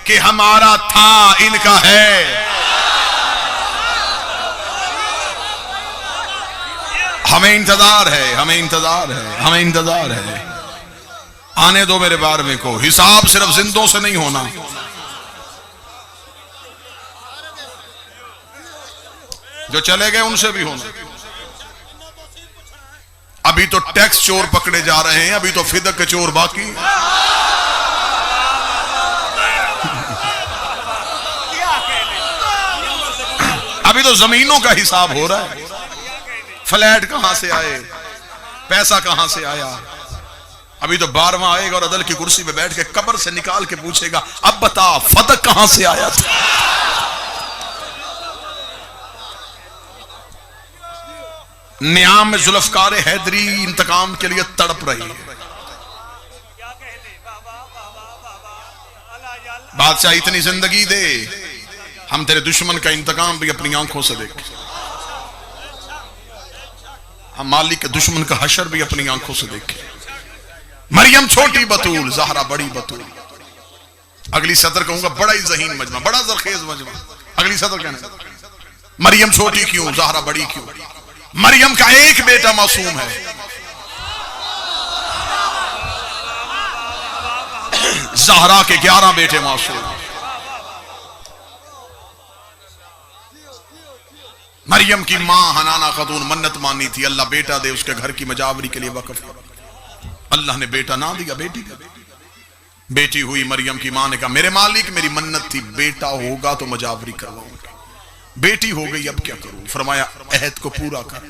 कि हमारा था इनका है। हमें इंतजार है, हमें इंतजार है, हमें इंतजार है। आने दो मेरे 12वें को। हिसाब सिर्फ जिंदों से नहीं होना, जो चले गए उनसे भी होना। अभी तो टैक्स चोर पकड़े जा रहे हैं, अभी तो फिदक के चोर बाकी। अभी तो जमीनों का हिसाब हो रहा है। फ्लैट कहां से आए, पैसा कहां से आया। अभी तो 12वां आएगा और अदल की कुर्सी पे बैठ के कब्र से निकाल के पूछेगा, अब बता फदक कहां से आया था। नियाम जुल्फकार हैदरी इंतकाम के लिए तड़प रही है। बादशाह इतनी जिंदगी दे, हम तेरे दुश्मन का इंतकाम भी अपनी आंखों से देखें। हम मालिक के दुश्मन का हशर भी अपनी आंखों से देखें। मरियम छोटी बतूल, ज़हरा बड़ी बतूल। अगली सतर कहूंगा बड़ा ही ज़हीन मजमा, बड़ा जरखेज मजमा। अगली सतर कहना मरियम छोटी क्यों, ज़हरा बड़ी क्यों। मरियम का एक बेटा मासूम है, ज़हरा के 11 बेटे मासूम। मरियम की मां हनाना खातून मन्नत मानी थी, अल्लाह बेटा दे, उसके घर की मजावरी के लिए वक़्फ। अल्लाह ने बेटा ना दिया, बेटी दे। बेटी हुई, मरियम की मां ने कहा मेरे मालिक मेरी मन्नत थी, बेटा होगा तो मजावरी करवाऊंगा। बेटी हो गई, अब क्या करूं। फरमाया अहद को पूरा कर,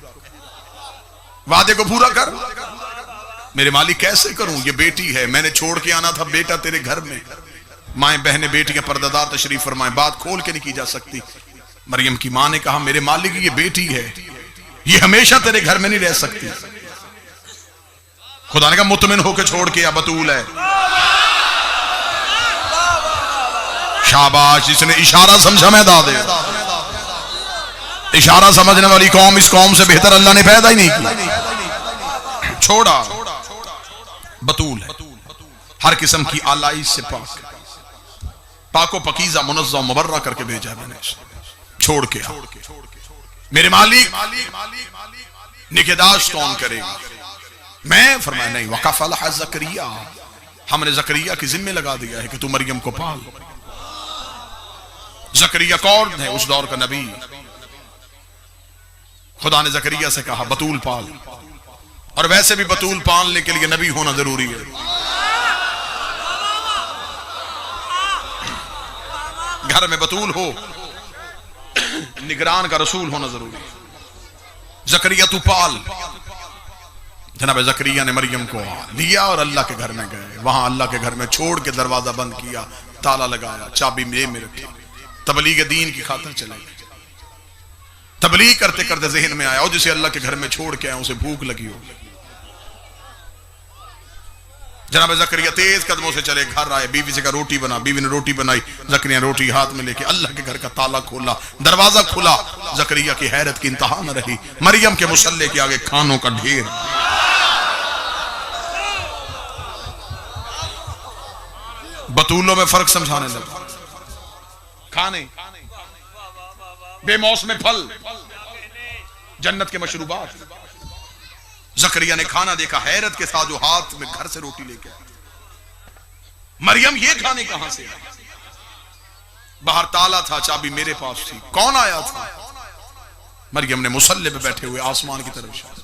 वादे को पूरा कर। मेरे मालिक कैसे करूं, ये बेटी है, मैंने छोड़ के आना था बेटा तेरे घर में। माएं बहनें बेटियां पर्दादार तशरीफ फरमाएं, बात खोल के नहीं की जा सकती। मरियम की मां ने कहा मेरे मालिक ये बेटी है, ये हमेशा तेरे घर में नहीं रह सकती। खुदा ने कहा मुतमिन होकर छोड़ के, बतूल है। शाबाश, जिसने इशारा समझा मैं दादे। इशारा समझने वाली कौम इस कौम से बेहतर अल्लाह ने पैदा ही नहीं किया। छोड़ा, बतूल है, हर किस्म की आलाइश से पाको पकीजा मुनज़्ज़ा मुबर्रा करके भेजा है मैंने। छोड़ के मेरे मालिक निगहदाश्त कौन करेगा। मैं फरमाया नहीं, वक़फ़लहा ज़करिया, हमने ज़करिया की जिम्मे लगा दिया है कि तू मरियम को पाल। ज़करिया कौन है, उस दौर का नबी। खुदा ने ज़करिया से कहा बतूल पाल, और वैसे भी बतूल पालने के लिए नबी होना जरूरी है। घर में बतूल हो, निगरान का रसूल होना जरूरी है। ज़करिया तू पाल। जनाब ज़करिया ने मरियम को लिया और अल्लाह के घर में गए। वहां अल्लाह के घर में छोड़ के दरवाजा बंद किया, ताला लगाया, चाबी में रखी। तबलीग दीन की खातिर चले गए। तबलीग करते करते जहन में आया, और जिसे अल्लाह के घर में छोड़ के आया उसे भूख लगी हो। जनाब ज़करिया तेज कदमों से चले, घर आए, बीवी से कहा रोटी बना। बीवी ने रोटी बनाई। ज़करिया रोटी हाथ में लेके अल्लाह के घर का ताला खोला, दरवाजा खुला। ज़करिया की हैरत की इंतहा न रही, मरियम के मुसल्ले के आगे खानों का ढेर। बतूलों में फर्क समझाने लगा। खाने, बेमौसम फल, जन्नत के मशरूबात। ज़करिया ने खाना देखा, हैरत के साथ जो हाथ में घर से रोटी लेके आया। मरियम ये खाने कहां से आए। बाहर ताला था, चाबी मेरे पास थी। कौन आया था। मरियम ने मुसल्ले पे बैठे हुए आसमान की तरफ इशारा,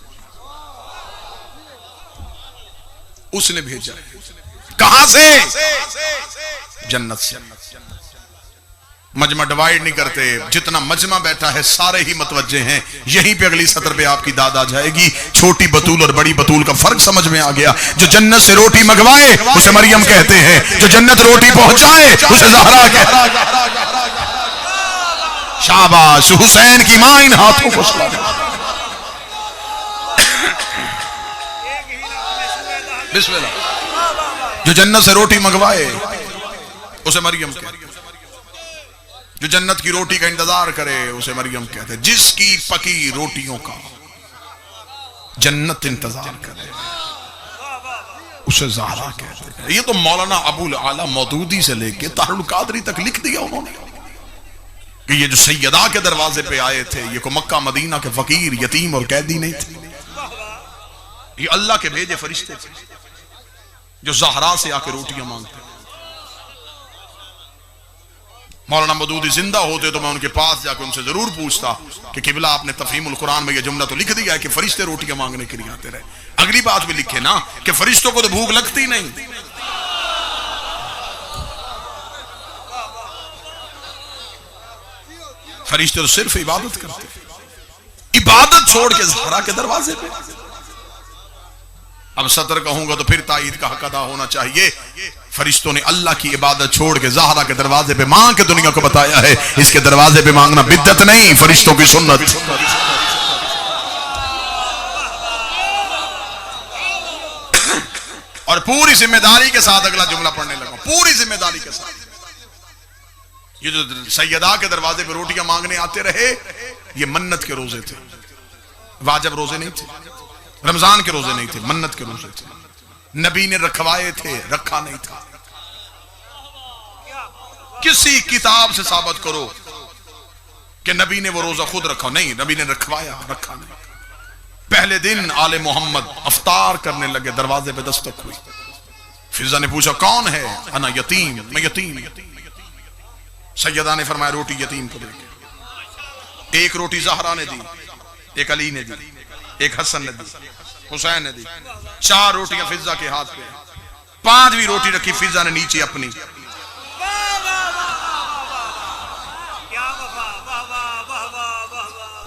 उसने भेजा। कहां से, जन्नत से। मजमा डिवाइड नहीं करते, जितना मजमा बैठा है सारे ही मतवज्जे हैं। यहीं पे अगली सतर पे आपकी दाद आ जाएगी। छोटी बतूल और बड़ी बतूल का फर्क समझ में आ गया। जो जन्नत से रोटी मंगवाए उसे मरियम कहते हैं, जो जन्नत रोटी पहुंचाए उसे ज़हरा कहते हैं। शाबाश, हुसैन की मां इन हाथों को बिस्मिल्लाह। जो जन्नत से रोटी मंगवाए उसे मरियम कहते हैं। जो जन्नत की रोटी का इंतजार करे उसे मरियम कहते हैं। जिसकी पकी रोटियों का जन्नत इंतजार करे उसे ज़हरा कहते हैं। ये तो मौलाना अबुल आला मौदूदी से लेके तारुल कादरी तक लिख दिया उन्होंने कि ये जो सैयदा के दरवाजे पे आए थे ये को मक्का मदीना के फकीर, यतीम और कैदी नहीं थे, ये अल्लाह के भेजे फरिश्ते थे जो ज़हरा से आके रोटियां मांगते। मौलाना मौदूदी जिंदा होते तो मैं उनके पास जाकर उनसे जरूर पूछता कि किबला आपने तफहीमुल कुरान में यह जुमला तो लिख दिया है कि फरिश्ते रोटियां मांगने के लिए आते रहे, अगली बात भी लिखे ना कि फरिश्तों को तो भूख लगती नहीं। फरिश्ते तो सिर्फ इबादत करते, इबादत छोड़ के ज़हरा के दरवाजे पे। अब सतर कहूंगा तो फिर ताईद का हक अदा होना चाहिए। फरिश्तों ने अल्लाह की इबादत छोड़ के ज़हरा के दरवाजे पे मांग के दुनिया को बताया है इसके दरवाजे पे मांगना बिद्दत नहीं, फरिश्तों की सुन्नत। और पूरी जिम्मेदारी के साथ अगला जुमला पढ़ने लगा, पूरी जिम्मेदारी के साथ। ये जो सैयदा के दरवाजे पे रोटियां मांगने आते रहे ये मन्नत के रोजे थे, वाजिब रोजे नहीं थे, रमजान के रोजे नहीं थे, मन्नत के रोजे थे। नबी ने रखवाए थे, रखा नहीं था। किसी किताब से साबित करो कि नबी ने वो रोजा खुद रखा, नहीं, नबी ने रखवाया, रखा नहीं। पहले दिन आले मोहम्मद अफ्तार करने लगे, दरवाजे पे दस्तक हुई। फिजा ने पूछा कौन है? अना यतीम, मैं यतीम। सैयदा ने फरमाया रोटी यतीम को देके। एक रोटी ज़हरा ने दी, एक अली ने दी, एक हसन ने दी, हुसैन ने दी। 4 रोटियां फिजा के हाथ पे, 5वीं रोटी रखी फिजा ने नीचे अपनी।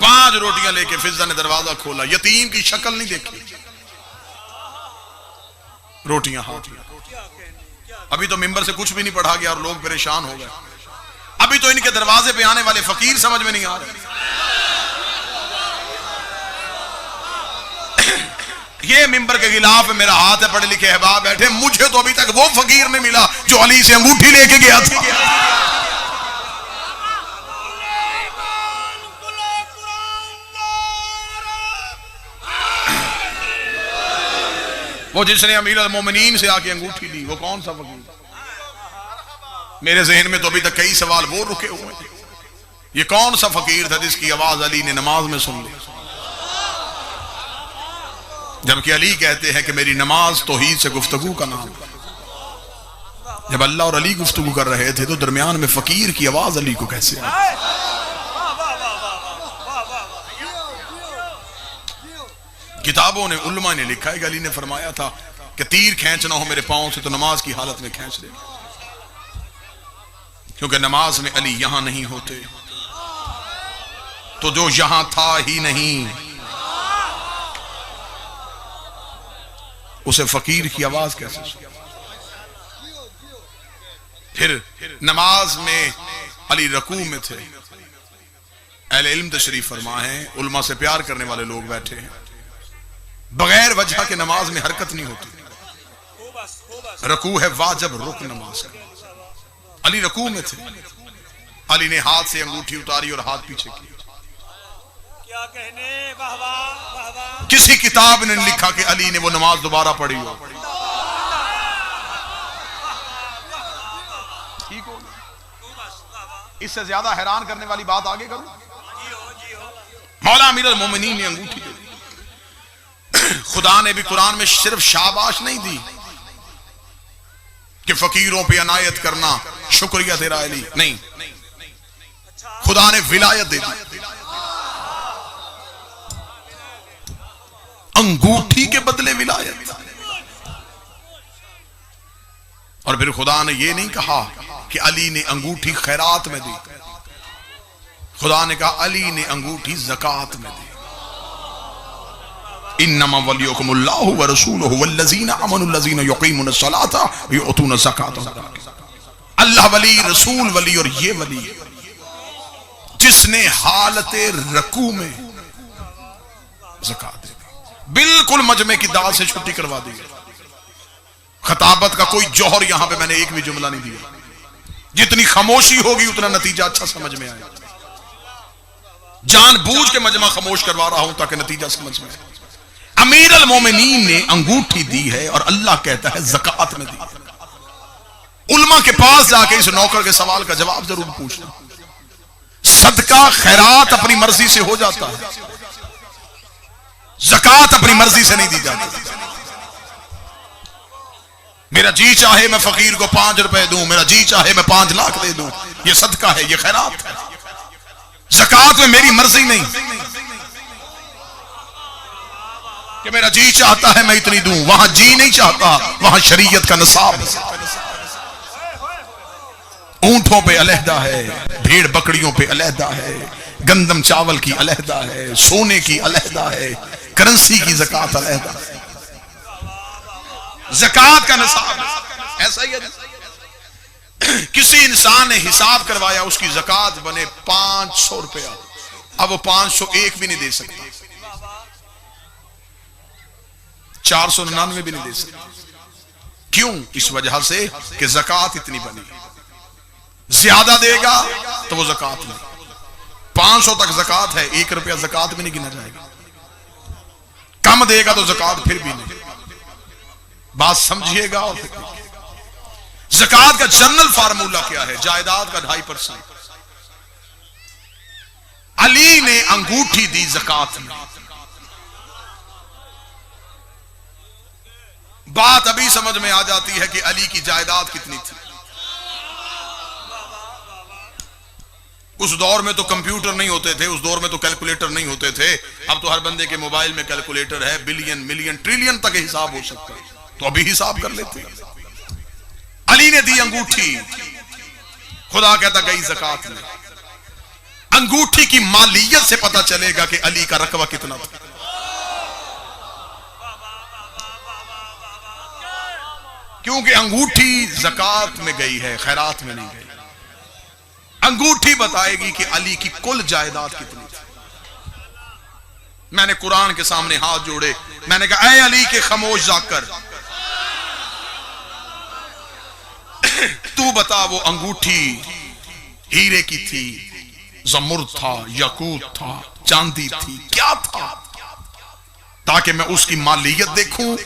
5 रोटियां लेके फिजा ने दरवाजा खोला, यतीम की शक्ल नहीं देखी, रोटियां हाथ में। अभी तो मिंबर से कुछ भी नहीं पढ़ा गया और लोग परेशान हो गए। अभी तो इनके दरवाजे पे आने वाले फकीर समझ में नहीं आ रहे। ये मिंबर के गिलाफ में मेरा हाथ है, पढ़े लिखे अहबाब बैठे, मुझे तो अभी तक वो फकीर नहीं मिला जो अली से अंगूठी लेके गया था। वो जिसने अमीर अल मोमिनीन से आके अंगूठी ली, वो कौन सा फकीर? मेरे जहन में तो अभी तक कई सवाल वो रुके हुए हैं। ये कौन सा फकीर था जिसकी आवाज अली ने नमाज में सुन ली? जबकि अली कहते हैं कि मेरी नमाज तौहीद से गुफ्तगू का नाम। जब अल्लाह और अली गुफ्तगू कर रहे थे तो दरमियान में फकीर की आवाज अली को कैसे आई? किताबों ने, उल्मा ने लिखा है कि अली ने फरमाया था कि तीर खींचना हो मेरे पांव से तो नमाज की हालत में खींच ले, क्योंकि नमाज में अली यहां नहीं होते तो जो यहां था ही नहीं उसे फकीर की आवाज कैसे सुने? फिर नमाज में अली रकू में थे। अहले इल्म तशरीफ फरमा है, उल्मा से प्यार करने वाले लोग बैठे हैं, बगैर वजह के नमाज में हरकत नहीं होती। रकू है वाजिब रुक नमाज का। अली रकू में थे, अली ने हाथ से अंगूठी उतारी और हाथ पीछे किया। क्या कहने, वाह वाह वाह वाह। किसी किताब ने लिखा कि अली ने वो नमाज दोबारा पढ़ी हो। ठीक हो, इससे ज्यादा हैरान करने वाली बात आगे करूं? मौला अमीर अल मोमिनीन ने अंगूठी दे दी। खुदा ने भी कुरान में सिर्फ शाबाश नहीं दी कि फकीरों पे अनायत करना शुक्रिया तेरा अली, नहीं, खुदा ने विलायत दे दी। अंगूठी के बदले विलायत। और फिर खुदा ने यह नहीं कहा कि अली ने अंगूठी खैरात में दी, खुदा ने कहा अली ने अंगूठी ज़कात में दी। इन्नमा वलियुकुमुल्लाहु व रसूलुहु वल्लज़ीना आमनु लज़ीना युक़ीमुनस सलाता व युअतूनज़ ज़कात। अल्लाह वली, रसूल वली और ये वली जिसने हालते रकू में ज़कात दी, बिल्कुल मजमे की दाल से छुट्टी करवा दी। खताबत का कोई जौहर यहां पे मैंने एक भी जुमला नहीं दिया। जितनी खामोशी होगी उतना नतीजा अच्छा समझ में आएगा। जानबूझ के मजमा खामोश करवा रहा हूं ताकि नतीजा समझ में आए। अमीर अल मोमिनीन ने अंगूठी दी है और अल्लाह कहता है ज़कात में दी। उलमा के पास जाके इस नौकर के सवाल का जवाब जरूर पूछना। सदका खैरात अपनी मर्जी से हो जाता है, ज़कात अपनी मर्जी से नहीं दी जाती। मेरा जी चाहे मैं फकीर को 5 रुपए दूं, मेरा जी चाहे मैं 5 लाख दे दूं, ये सदका है, ये खैरात है। ज़कात में मेरी मर्जी नहीं कि मेरा जी चाहता है मैं इतनी दूं, वहां जी नहीं चाहता, वहां शरीयत का निसाब है। ऊंटों पे अलहदा है, भेड़ बकरियों पे अलहदा है, गंदम चावल की अलहदा है, सोने की अलहदा है, करेंसी की ज़कात अलहदा है। ज़कात का निसाब ऐसा ही है। किसी इंसान ने हिसाब करवाया, उसकी ज़कात बने 500 रुपया, अब वो 501 भी नहीं दे सकता, 499 भी नहीं दे सकता। क्यों? इस वजह से कि ज़कात इतनी बनी। ज्यादा देगा तो वो ज़कात नहीं, 500 तक ज़कात है, 1 रुपया ज़कात भी नहीं गिना जाएगा। कम देगा तो ज़कात फिर भी नहीं। बात समझिएगा। और ज़कात का जनरल फार्मूला क्या है? जायदाद का 2.5%। अली ने अंगूठी दी ज़कात में। बात अभी समझ में आ जाती है कि अली की जायदाद कितनी थी। उस दौर में तो कंप्यूटर नहीं होते थे, उस दौर में तो कैलकुलेटर नहीं होते थे। अब तो हर बंदे के मोबाइल में कैलकुलेटर है, बिलियन मिलियन ट्रिलियन तक हिसाब हो सकता है, तो अभी हिसाब कर लेते। अली ने दी अंगूठी, खुदा कहता गई ज़कात में। अंगूठी की मालियत से पता चलेगा कि अली का रकबा कितना था। क्योंकि अंगूठी ज़कात में गई है, खैरात में नहीं गई। अंगूठी बताएगी कि अली की कुल जायदाद कितनी थी। मैंने कुरान के सामने हाथ जोड़े, मैंने कहा ऐ अली के खामोश जाकर, तू बता वो अंगूठी हीरे की थी, जमुर्द था, यकूत था, चांदी थी, क्या था, ताकि मैं उसकी मालियत देखूं,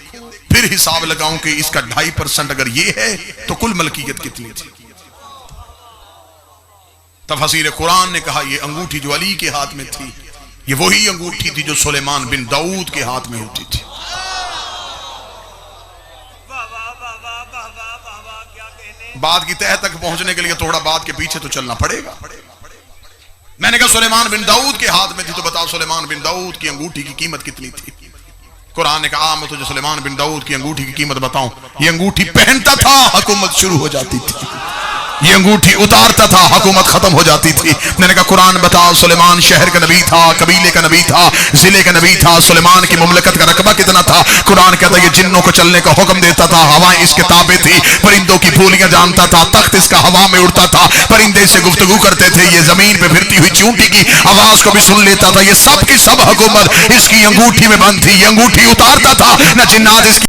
फिर हिसाब लगाऊं कि इसका 2.5% अगर ये है तो कुल मलकियत कितनी थी। तफसीर कुरान ने कहा ये अंगूठी जो अली के हाथ में थी, ये वही अंगूठी थी जो सुलेमान बिन दाऊद के हाथ में होती थी। बात की तह तक पहुंचने के लिए थोड़ा बात के पीछे तो चलना पड़ेगा। मैंने कहा सुलेमान बिन दाऊद के हाथ में थी, तो बताओ सुलेमान बिन दाऊद की अंगूठी की कीमत कितनी थी? कुरान ने कहा मैं तुझे सुलेमान बिन दाऊद की अंगूठी की कीमत बताऊं। ये अंगूठी पहनता था, हुकूमत शुरू हो जाती थी, ये अंगूठी उतारता था, हुकूमत खत्म हो जाती थी। मैंने कहा कुरान बताओ सुलेमान शहर का नबी था, कबीले का नबी था, जिले का नबी था, सुलेमान की मुमलकत का रकबा कितना था? कुरान कहता ये जिन्नों को चलने का हुक्म देता था, हवाएं इसके ताबे थी, परिंदों की बोलियां जानता था, तख्त इसका हवा में उड़ता था, परिंदे से गुफ्तगू करते थे, ये जमीन पे फिरती हुई चूंटी की आवाज को भी सुन लेता था। ये सब की सब हुकूमत इसकी अंगूठी में बंद थी। ये अंगूठी उतारता था, न जिन्नात इसकी